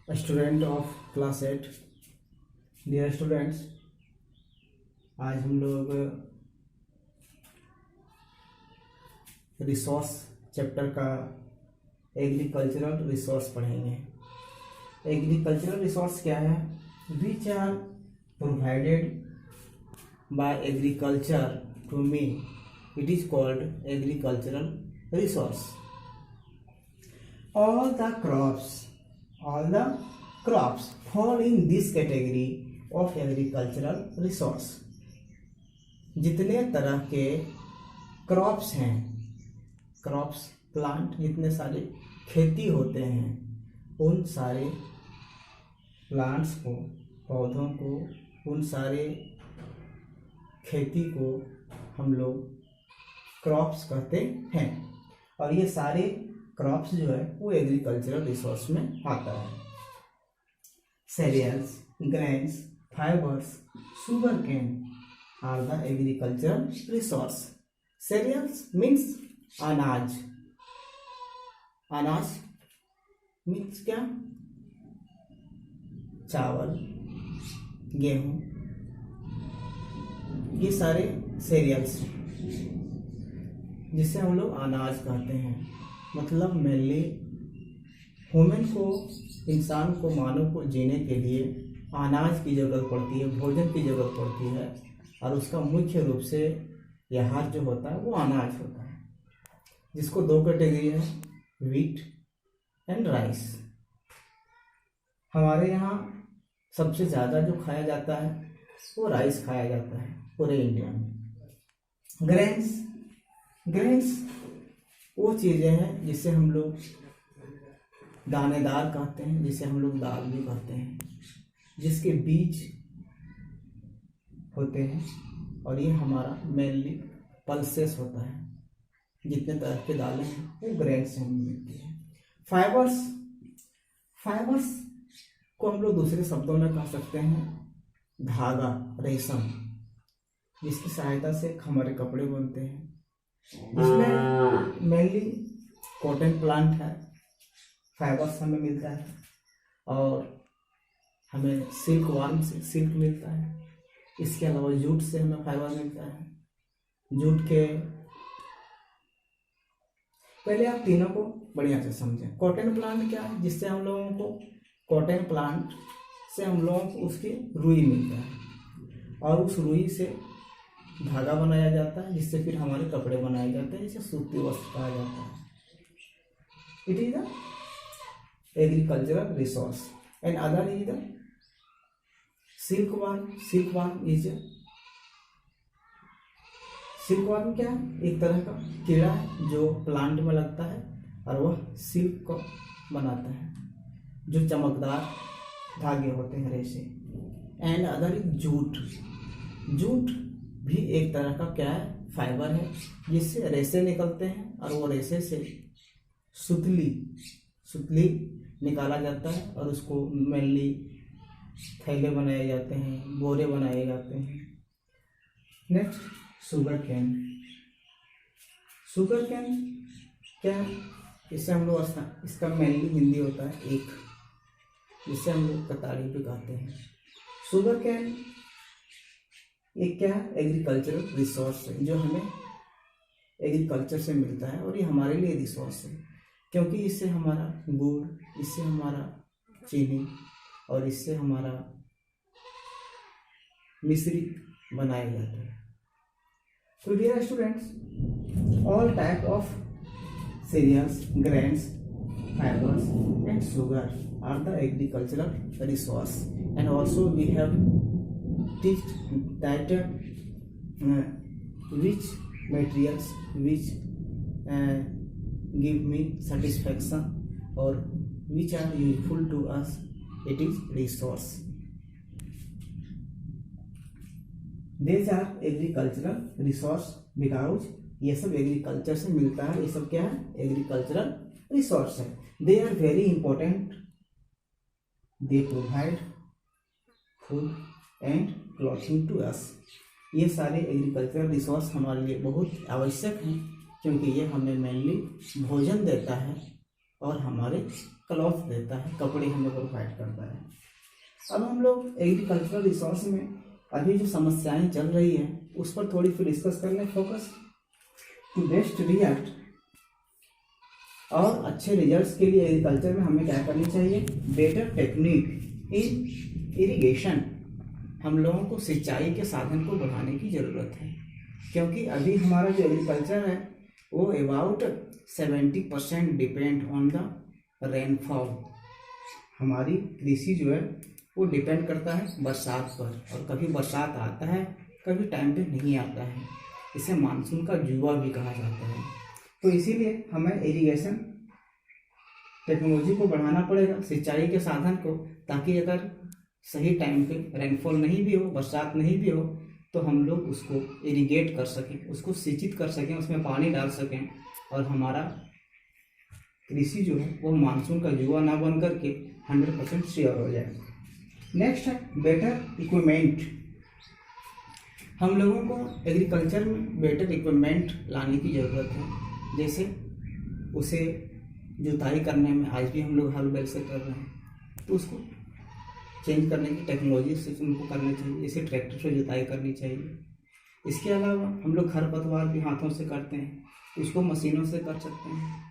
Student of class 8। Dear students, आज हम लोग रिसोर्स चैप्टर का एग्रीकल्चरल रिसोर्स पढ़ेंगे। एग्रीकल्चरल रिसोर्स क्या है? Which are provided by agriculture to me, it is called agricultural resource. All the crops fall in this category of agricultural resource। जितने तरह के क्रॉप्स हैं, क्रॉप्स प्लांट, जितने सारे खेती होते हैं, उन सारे प्लांट्स को, पौधों को, उन सारे खेती को हम लोग क्रॉप्स कहते हैं। और ये सारे क्रॉप्स जो है वो एग्रीकल्चरल रिसोर्स में आता है। Cereals, grains, fibres, sugarcane are the agricultural resource. Cereals means अनाज। अनाज मीन्स क्या? चावल, गेहूं, ये सारे सेरियल्स जिसे हम लोग अनाज कहते हैं। मतलब मेनली ह्यूमन को, इंसान को, मानव को जीने के लिए अनाज की ज़रूरत पड़ती है, भोजन की ज़रूरत पड़ती है। और उसका मुख्य रूप से आहार जो होता है वो अनाज होता है, जिसको दो कैटेगरी है, व्हीट एंड राइस। हमारे यहाँ सबसे ज़्यादा जो खाया जाता है वो राइस खाया जाता है पूरे इंडिया में। ग्रेन्स वो चीज़ें हैं जिसे हम लोग दानेदार कहते हैं, जिसे हम लोग दाल भी कहते हैं, जिसके बीज होते हैं। और ये हमारा मेनली पल्सेस होता है। जितने तरह के दालें हैं वो ग्रेन से हमें मिलती है। फाइबर्स को हम लोग दूसरे शब्दों में कह सकते हैं धागा, रेशम, जिसकी सहायता से हमारे कपड़े बनते हैं। इसमें मेनली कॉटन प्लांट है, फाइबर्स हमें मिलता है। और हमें सिल्क वार्म से सिल्क मिलता है। इसके अलावा जूट से हमें फाइबर मिलता है। जूट के पहले आप तीनों को बढ़िया से समझें। कॉटन प्लांट क्या है? जिससे हम लोगों को, कॉटन प्लांट से हम लोगों को उसकी रुई मिलता है। और उस रुई से धागा बनाया जाता है, जिससे फिर हमारे कपड़े बनाए जाते हैं, जिसे सूती वस्त्र कहा जाता है। It is the agricultural resource. And other is the silk warm क्या है? एक तरह का कीड़ा है जो प्लांट में लगता है और वह सिल्क को बनाता है, जो चमकदार धागे होते हैं, रेशे। एंड अदर इज जूट भी एक तरह का क्या है? फाइबर है, जिससे रेशे निकलते हैं। और वो रेशे से सुतली निकाला जाता है और उसको मेनली थैले बनाए जाते हैं, बोरे बनाए जाते हैं। नेक्स्ट, शुगर कैन क्या है? इससे हम लोग, इसका मेनली हिंदी होता है एक, जिससे हम लोग कतारी भी कहते हैं। शुगर कैन एक क्या है? एग्रीकल्चरल रिसोर्स है, जो हमें एग्रीकल्चर से मिलता है। और ये हमारे लिए रिसोर्स है, क्योंकि इससे हमारा गुड़, इससे हमारा चीनी और इससे हमारा मिश्री बनाया जाता है। तो dear students, all type of cereals, grains, fibers and sugar are the agricultural resource। And also we have teach that which materials which give me satisfaction or which are useful to us, it is resource। These are agricultural resource because ये सब agriculture से मिलता है। ये सब क्या है? Agricultural resource है। They are very important. They provide food and clothing to us. ये सारे एग्रीकल्चरल रिसोर्स हमारे लिए बहुत आवश्यक हैं, क्योंकि ये हमें मेनली भोजन देता है और हमारे क्लॉथ देता है, कपड़े हम लोग प्रोवाइड करता है। अब हम लोग एग्रीकल्चरल रिसोर्स में अभी जो समस्याएं चल रही हैं उस पर थोड़ी फिर डिस्कस कर लें। फोकस टू बेस्ट रिजल्ट, और अच्छे रिजल्ट्स के लिए एग्रीकल्चर में हमें क्या करनी चाहिए? Better technique in irrigation. हम लोगों को सिंचाई के साधन को बढ़ाने की ज़रूरत है, क्योंकि अभी हमारा जो एग्रीकल्चर है वो about 70% depend on the rainfall. हमारी कृषि जो है वो डिपेंड करता है बरसात पर, और कभी बरसात आता है कभी टाइम पे नहीं आता है। इसे मानसून का जुआ भी कहा जाता है। तो इसीलिए हमें इरिगेशन टेक्नोलॉजी को बढ़ाना पड़ेगा, सिंचाई के साधन को, ताकि अगर सही टाइम पे रेनफॉल नहीं भी हो, बरसात नहीं भी हो, तो हम लोग उसको इरिगेट कर सकें, उसको सिंचित कर सकें, उसमें पानी डाल सकें, और हमारा कृषि जो है वो मानसून का जुआ ना बन करके 100% श्योर हो जाए। नेक्स्ट है बेटर इक्विपमेंट। हम लोगों को एग्रीकल्चर में बेटर इक्विपमेंट लाने की ज़रूरत है। जैसे उसे जुताई करने में आज भी हम लोग हल बैल से कर रहे हैं, तो उसको चेंज करने की टेक्नोलॉजी से उनको करनी चाहिए, जैसे ट्रैक्टर से जुताई करनी चाहिए। इसके अलावा हम लोग खरपतवार भी हाथों से करते हैं, उसको मशीनों से कर सकते हैं।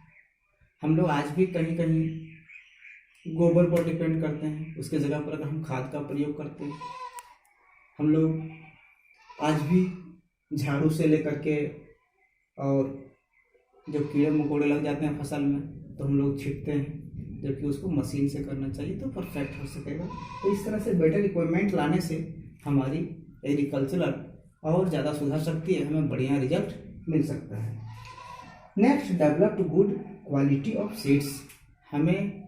हम लोग आज भी कहीं कहीं गोबर पर डिपेंड करते हैं, उसके जगह पर अगर हम खाद का प्रयोग करते हैं। हम लोग आज भी झाड़ू से लेकर के, और जब कीड़े मकोड़े लग जाते हैं फसल में तो हम लोग छिड़कते हैं, जबकि उसको मशीन से करना चाहिए तो परफेक्ट हो सकेगा। तो इस तरह से बेटर इक्विपमेंट लाने से हमारी एग्रीकल्चरल और ज़्यादा सुधर सकती है, हमें बढ़िया रिजल्ट मिल सकता है। Next, developed good quality of seeds. हमें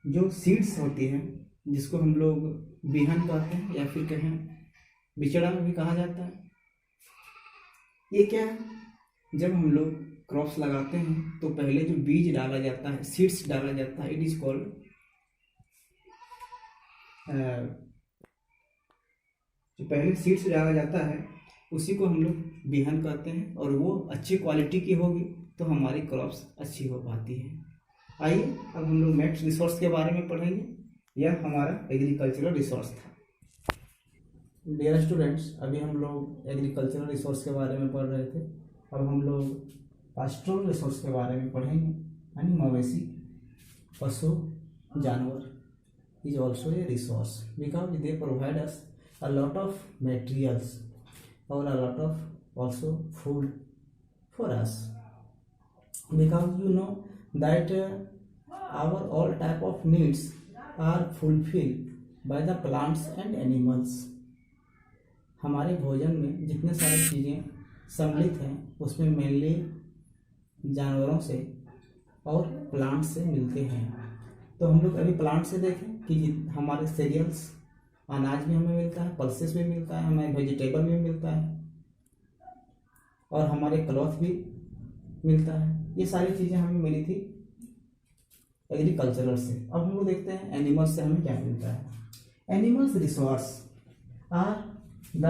जो सीड्स होती हैं, जिसको हम लोग बिहन कहते हैं या फिर कहें बिचड़ा भी कहा जाता है, ये क्या है? जब हम लोग क्रॉप्स लगाते हैं तो पहले जो बीज डाला जाता है, सीड्स डाला जाता है, इट इज कॉल्ड जो पहले सीड्स डाला जाता है उसी को हम लोग बिहन कहते हैं, और वो अच्छी क्वालिटी की होगी तो हमारी क्रॉप्स अच्छी हो पाती है। आइए अब हम लोग नेक्स्ट रिसोर्स के बारे में पढ़ेंगे। यह हमारा एग्रीकल्चरल रिसोर्स था। डियर स्टूडेंट्स, अभी हम लोग एग्रीकल्चरल रिसोर्स के बारे में पढ़ रहे थे। अब हम लोग पास्टोरल रिसोर्स के बारे में पढ़ेंगे, यानी मवेशी, पशु, जानवर is also a resource because they provide us a lot of materials और a lot of also food for us, because you know that our all type of needs are fulfilled by the plants and animals. हमारे भोजन में जितने सारी चीज़ें सम्मिलित हैं उसमें मेनली जानवरों से और प्लांट से मिलते हैं। तो हम लोग अभी प्लांट से देखें कि हमारे सीरियल्स, अनाज भी हमें मिलता है, पल्सेस भी मिलता है, हमें वेजिटेबल भी मिलता है, और हमारे क्लॉथ भी मिलता है। ये सारी चीज़ें हमें मिली थी एग्रीकल्चरल से। अब हम लोग देखते हैं एनिमल्स से हमें क्या मिलता है। Animals resource are the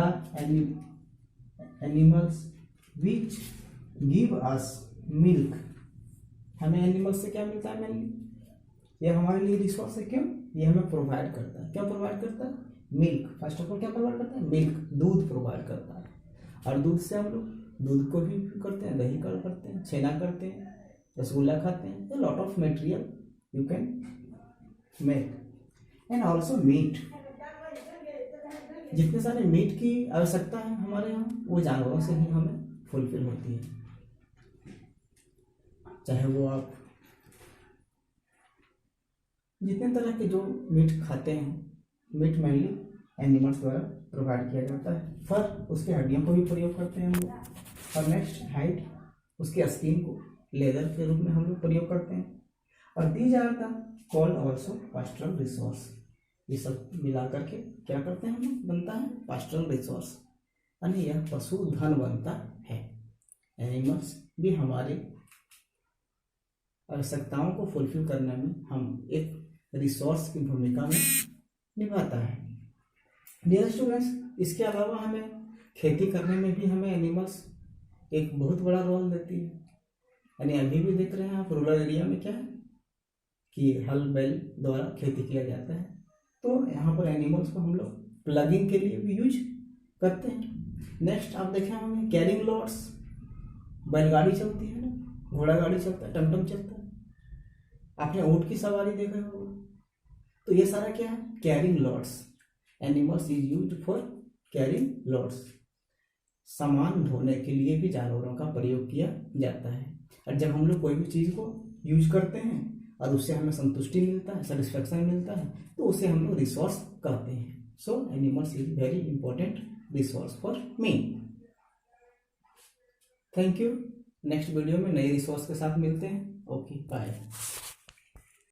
animals which give us milk. हमें एनिमल्स से क्या मिलता है? मेनली ये हमारे लिए रिसोर्स है। क्यों? ये हमें प्रोवाइड करता है। क्या प्रोवाइड करता है? मिल्क। फर्स्ट ऑफ ऑल क्या प्रोवाइड करता है? मिल्क, दूध प्रोवाइड करता है। और दूध से हम लोग दूध को भी करते हैं, दही करते हैं, छेना करते हैं, रसगुल्ला खाते हैं। A lot of material you can make. And also meat. जितने सारे मीट की आवश्यकता है हमारे यहाँ, वो जानवरों से ही हमें फुलफिल होती है। चाहे वो आप जितने तरह के जो मीट खाते हैं, मीट मेनली एनिमल्स द्वारा प्रोवाइड किया जाता है। फर, उसके हड्डियों को भी प्रयोग करते हैं हम लोग। और नेक्स्ट, हाइड, उसके स्किन को लेदर के रूप में हम लोग प्रयोग करते हैं। और these are the called also pastoral resource. ये सब मिला करके क्या करते हैं हम लोग? बनता है पास्टोरल रिसोर्स, यानी यह पशुधन बनता है। एनिमल्स भी हमारे आवश्यकताओं को फुलफिल करने में हम एक रिसोर्स की भूमिका में निभाता है। डियर स्टूडेंट्स, इसके अलावा हमें खेती करने में भी हमें एनिमल्स एक बहुत बड़ा रोल देती है। यानी अभी भी देख रहे हैं आप रूरल एरिया में क्या है, कि हल बैल द्वारा खेती किया जाता है। तो यहाँ पर एनिमल्स को हम लोग प्लगिंग के लिए भी यूज करते हैं। नेक्स्ट आप देखें होंगे कैरिंग लोड्स, बैलगाड़ी चलती है ना, घोड़ा गाड़ी चलता है, टमटम चलता है, आपने ऊँट की सवारी देखा होगा। तो ये सारा क्या है, carrying loads. Animals is used for carrying loads. सामान ढोने के लिए भी जानवरों का प्रयोग किया जाता है। और जब हम लोग कोई भी चीज़ को यूज करते हैं और उससे हमें संतुष्टि मिलता है, सेटिस्फेक्शन मिलता है, तो उसे हम लोग रिसोर्स कहते हैं। So animals is very important resource for me. Thank you. Next video में नए रिसोर्स के साथ मिलते हैं। Okay bye.